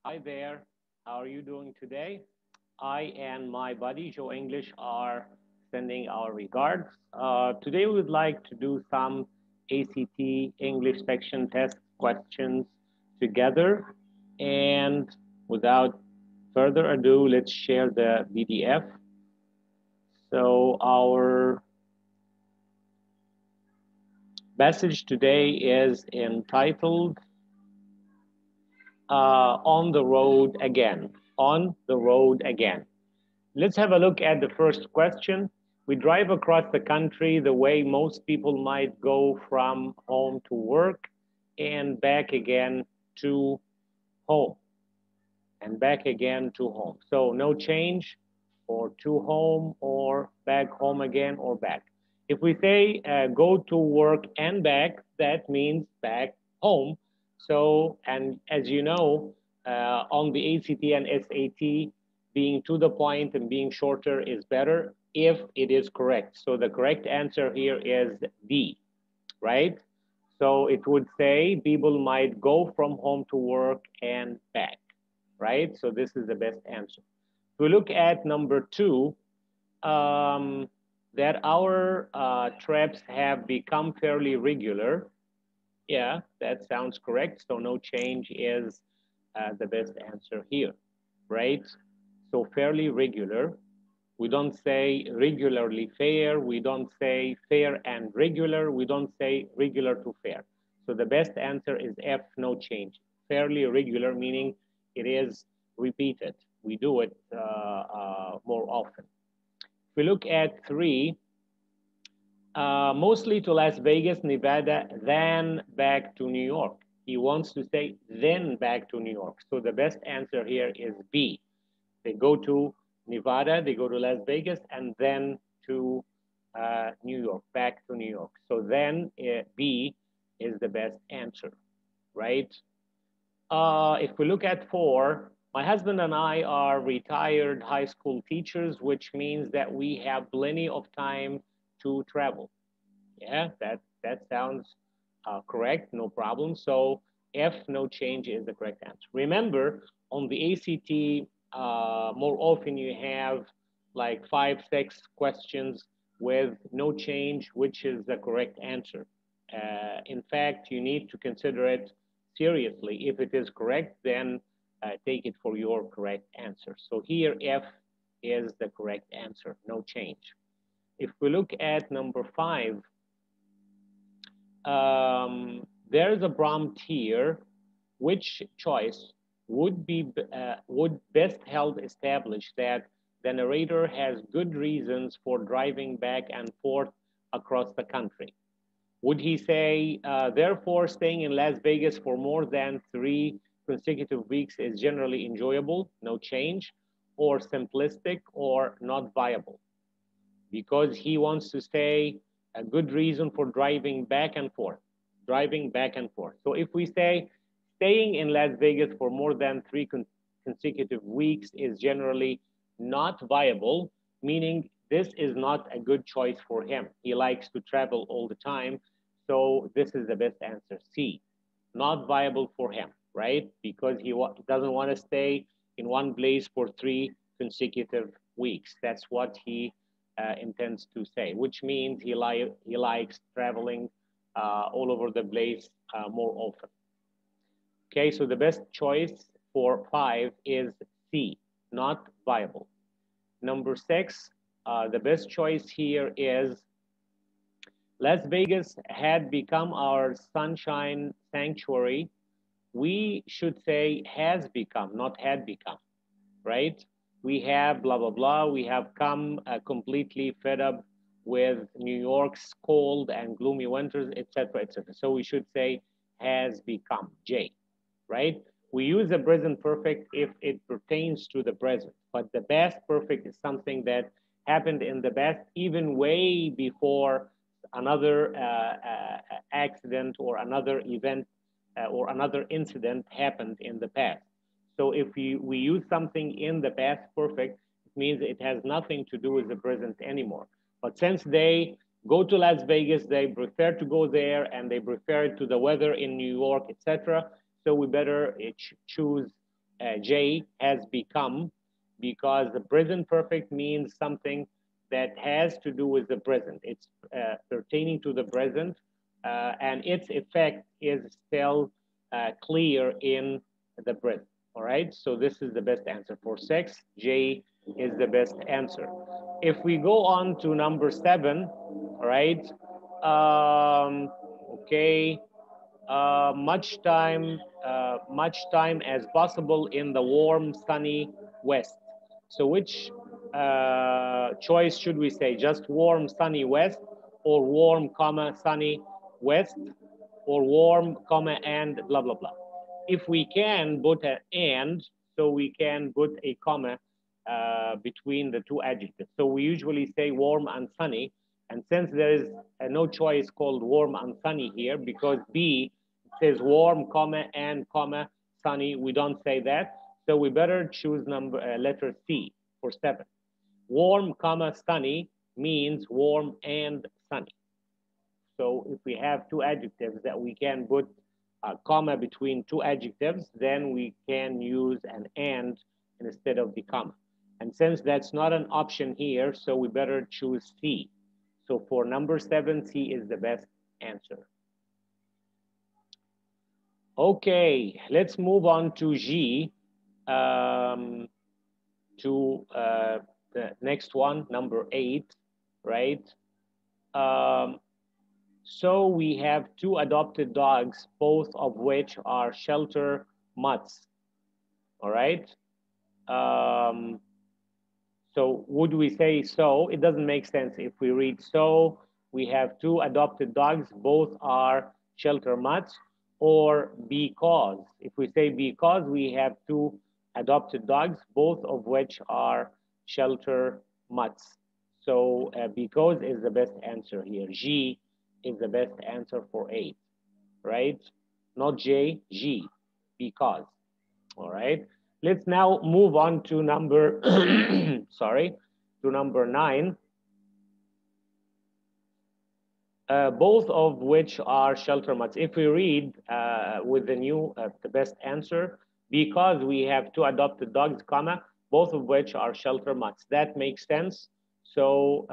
Hi there. How are you doing today? I and my buddy Joe English are sending our regards. Today we would like to do some ACT English section test questions together. And without further ado, let's share the PDF. So our message today is entitled On the Road Again. On the Road Again. Let's have a look at the first question. We drive across the country the way most people might go from home to work and back again to home and back again to home. So no change or to home or back home again or back. If we say go to work and back, that means back home. So, and as you know, on the ACT and SAT, being to the point and being shorter is better if it is correct. So the correct answer here is D, right? So it would say people might go from home to work and back, right? So this is the best answer. If we look at number two, um, that our trips have become fairly regular. Yeah, that sounds correct. So no change is the best answer here, right? So fairly regular. We don't say regularly fair. We don't say fair and regular. We don't say regular to fair. So the best answer is F, no change. Fairly regular, meaning it is repeated. We do it more often. If we look at three, mostly to Las Vegas, Nevada, then back to New York. He wants to say then back to New York. So the best answer here is B. They go to Nevada, they go to Las Vegas, and then to New York, back to New York. So then B is the best answer, right? If we look at four, my husband and I are retired high school teachers, which means that we have plenty of time to travel. Yeah, that sounds correct, no problem. So F, no change is the correct answer. Remember, on the ACT, more often you have like 5, 6 questions with no change, which is the correct answer. In fact, you need to consider it seriously. If it is correct, then take it for your correct answer. So here, F is the correct answer, no change. If we look at number five, there's a prompt here. Which choice would best help establish that the narrator has good reasons for driving back and forth across the country? Would he say, therefore, staying in Las Vegas for more than 3 consecutive weeks is generally enjoyable, no change, or simplistic, or not viable? Because he wants to say a good reason for driving back and forth, driving back and forth. So if we say staying in Las Vegas for more than 3 consecutive weeks is generally not viable, meaning this is not a good choice for him. He likes to travel all the time. So this is the best answer, C. Not viable for him, right? Because he doesn't want to stay in one place for 3 consecutive weeks. That's what he intends to say, which means he likes traveling all over the place more often. Okay, so the best choice for five is C, not viable. Number six, the best choice here is Las Vegas had become our sunshine sanctuary. We should say has become, not had become, right? We have blah, blah, blah. We have come completely fed up with New York's cold and gloomy winters, etc., etc. So we should say has become, J, right? We use the present perfect if it pertains to the present, but the past perfect is something that happened in the past, even way before another accident or another event or another incident happened in the past. So if we use something in the past perfect, it means it has nothing to do with the present anymore. But since they go to Las Vegas, they prefer to go there and they prefer to the weather in New York, etc. So we better choose J has become, because the present perfect means something that has to do with the present. It's pertaining to the present, and its effect is still clear in the present. All right, so this is the best answer for 6. J is the best answer. If we go on to number 7, all right, okay, much time as possible in the warm, sunny west. So which choice should we say? Just warm, sunny west, or warm, comma, sunny west, or warm, comma, and blah, blah, blah. If we can put an and, so we can put a comma between the two adjectives. So we usually say warm and sunny. And since there is no choice called warm and sunny here, because B says warm, comma, and comma, sunny, we don't say that. So we better choose letter C for 7. Warm, comma, sunny means warm and sunny. So if we have two adjectives that we can put a comma between two adjectives, then we can use an and instead of the comma. And since that's not an option here, so we better choose C. So for number 7, C is the best answer. Okay, let's move on to G, to the next one, number 8, right? So we have 2 adopted dogs, both of which are shelter mutts, all right? So would we say so? It doesn't make sense if we read so. We have 2 adopted dogs, both are shelter mutts, or because. If we say because, we have 2 adopted dogs, both of which are shelter mutts. So because is the best answer here. G is the best answer for 8, right? Not J, G, because, all right? Let's now move on to number, sorry, to number 9. Both of which are shelter mutts. If we read with the best answer, because we have 2 adopted dogs, comma, both of which are shelter mutts. That makes sense. So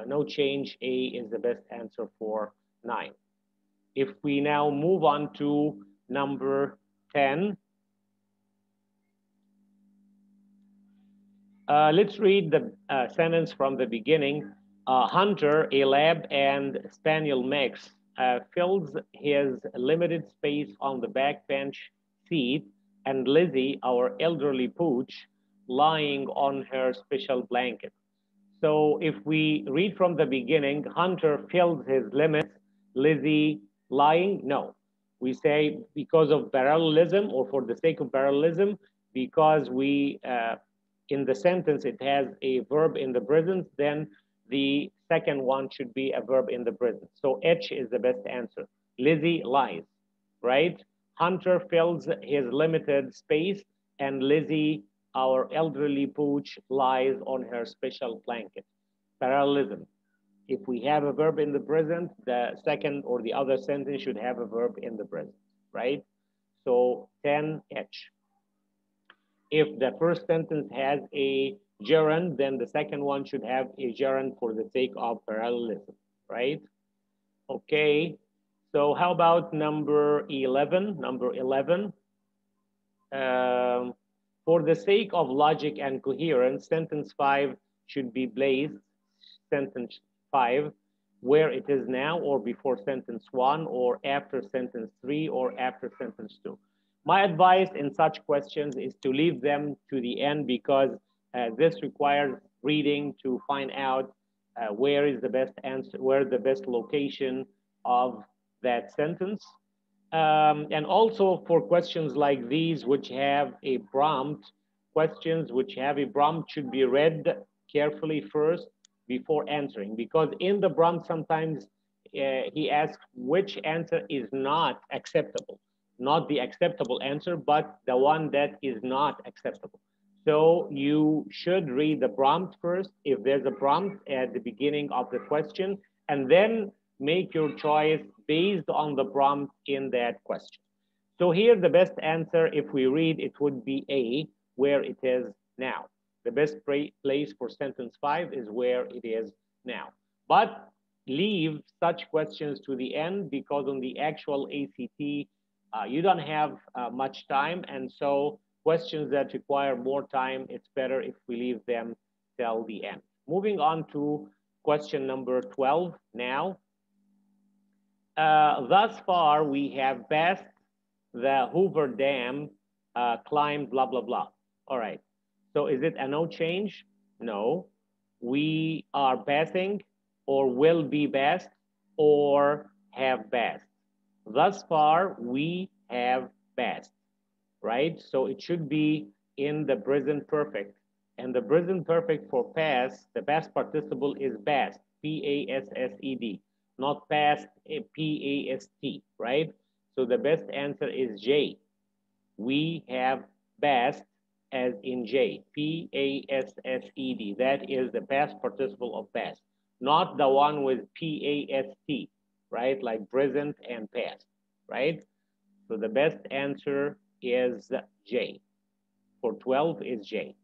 no change, A is the best answer for 9. If we now move on to number 10, let's read the sentence from the beginning. Hunter, a lab and spaniel mix, fills his limited space on the backbench seat, and Lizzie, our elderly pooch, lying on her special blanket. So if we read from the beginning, Hunter fills his limits, Lizzie lying, no. We say because of parallelism, or for the sake of parallelism, because in the sentence, it has a verb in the present, then the second one should be a verb in the present. So H is the best answer. Lizzie lies, right? Hunter fills his limited space, and Lizzie, our elderly pooch, lies on her special blanket. Parallelism. If we have a verb in the present, the second or the other sentence should have a verb in the present, right? So 10H. If the first sentence has a gerund, then the second one should have a gerund for the sake of parallelism, right? Okay, so how about number 11? Number 11, for the sake of logic and coherence, sentence 5 should be placed, sentence 5, where it is now, or before sentence 1, or after sentence 3, or after sentence 2. My advice in such questions is to leave them to the end, because this requires reading to find out where is the best answer, where the best location of that sentence. And also for questions like these, which have a prompt, questions which have a prompt should be read carefully first before answering, because in the prompt sometimes he asks which answer is not acceptable. Not the acceptable answer, but the one that is not acceptable. So you should read the prompt first, if there's a prompt at the beginning of the question, and then make your choice based on the prompt in that question. So here the best answer, if we read, it would be A, where it is now. The best place for sentence 5 is where it is now. But leave such questions to the end, because on the actual ACT, you don't have much time. And so questions that require more time, it's better if we leave them till the end. Moving on to question number 12 now. Thus far, we have passed the Hoover Dam, climbed, blah, blah, blah. All right. So is it a no change? No. We are passing, or will be passed, or have passed. Thus far, we have passed, right? So it should be in the present perfect. And the present perfect for pass, the past participle is passed, P-A-S-S-E-D, not past, P-A-S-T, right? So the best answer is J. We have passed, as in J, P-A-S-S-E-D. That is the past participle of past, not the one with P-A-S-T, right? Like present and past, right? So the best answer is J. For 12 is J.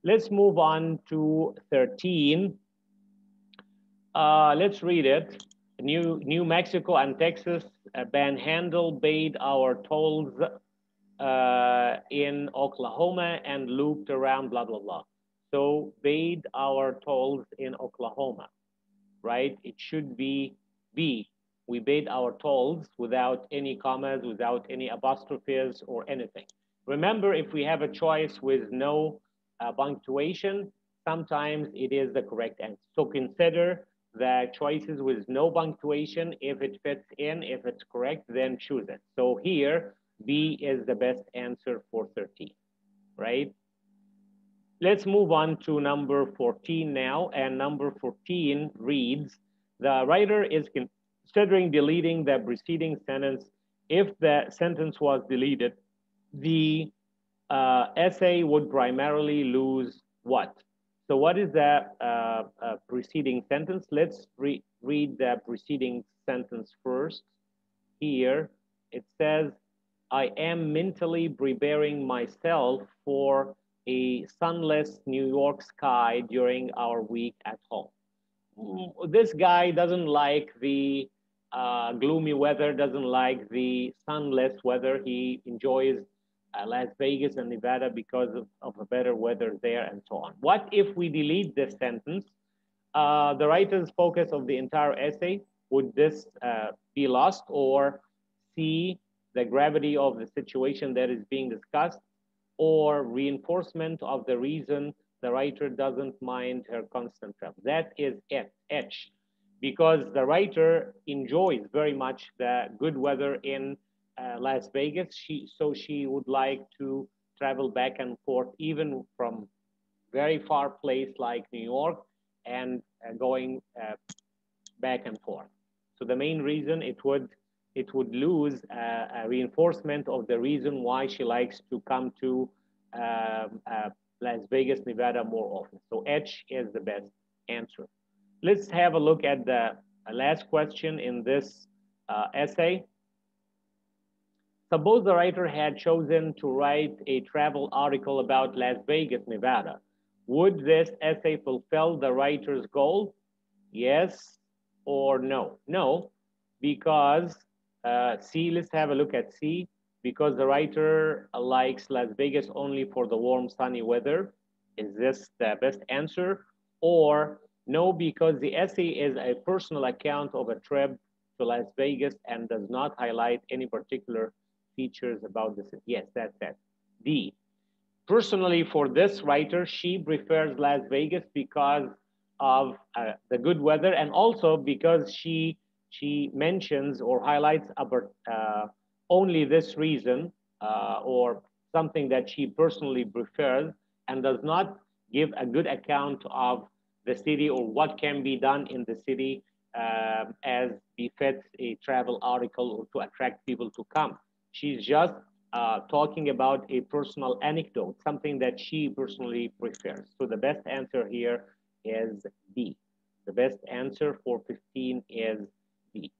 Let's move on to 13. Let's read it. New Mexico and Texas panhandle paid our tolls in Oklahoma and looped around, blah, blah, blah. So paid our tolls in Oklahoma, right? It should be B. We paid our tolls without any commas, without any apostrophes or anything. Remember, if we have a choice with no punctuation, sometimes it is the correct answer. So consider the choices with no punctuation. If it fits in, if it's correct, then choose it. So here, B is the best answer for 13, right? Let's move on to number 14 now. And number 14 reads, the writer is considering deleting the preceding sentence. If the sentence was deleted, the essay would primarily lose what? So what is the preceding sentence? Let's read the preceding sentence first. Here it says, I am mentally preparing myself for a sunless New York sky during our week at home. This guy doesn't like the gloomy weather, doesn't like the sunless weather. He enjoys Las Vegas and Nevada because of the better weather there and so on. What if we delete this sentence? The writer's focus of the entire essay, would this be lost? Or C, the gravity of the situation that is being discussed, or reinforcement of the reason the writer doesn't mind her constant travel? That is it, H, because the writer enjoys very much the good weather in Las Vegas. So she would like to travel back and forth, even from very far place like New York, and going back and forth. So the main reason it would lose a reinforcement of the reason why she likes to come to Las Vegas, Nevada more often. So H is the best answer. Let's have a look at the last question in this essay. Suppose the writer had chosen to write a travel article about Las Vegas, Nevada. Would this essay fulfill the writer's goal? Yes or no? No, because C, let's have a look at C, because the writer likes Las Vegas only for the warm, sunny weather. Is this the best answer? Or no, because the essay is a personal account of a trip to Las Vegas and does not highlight any particular features about the city. Yes, that's it. D. Personally, for this writer, she prefers Las Vegas because of the good weather, and also because she mentions or highlights about only this reason or something that she personally prefers, and does not give a good account of the city or what can be done in the city as befits a travel article or to attract people to come. She's just talking about a personal anecdote, something that she personally prefers. So the best answer here is D. The best answer for 15 is D.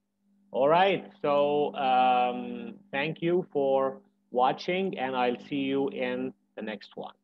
All right. So thank you for watching, and I'll see you in the next one.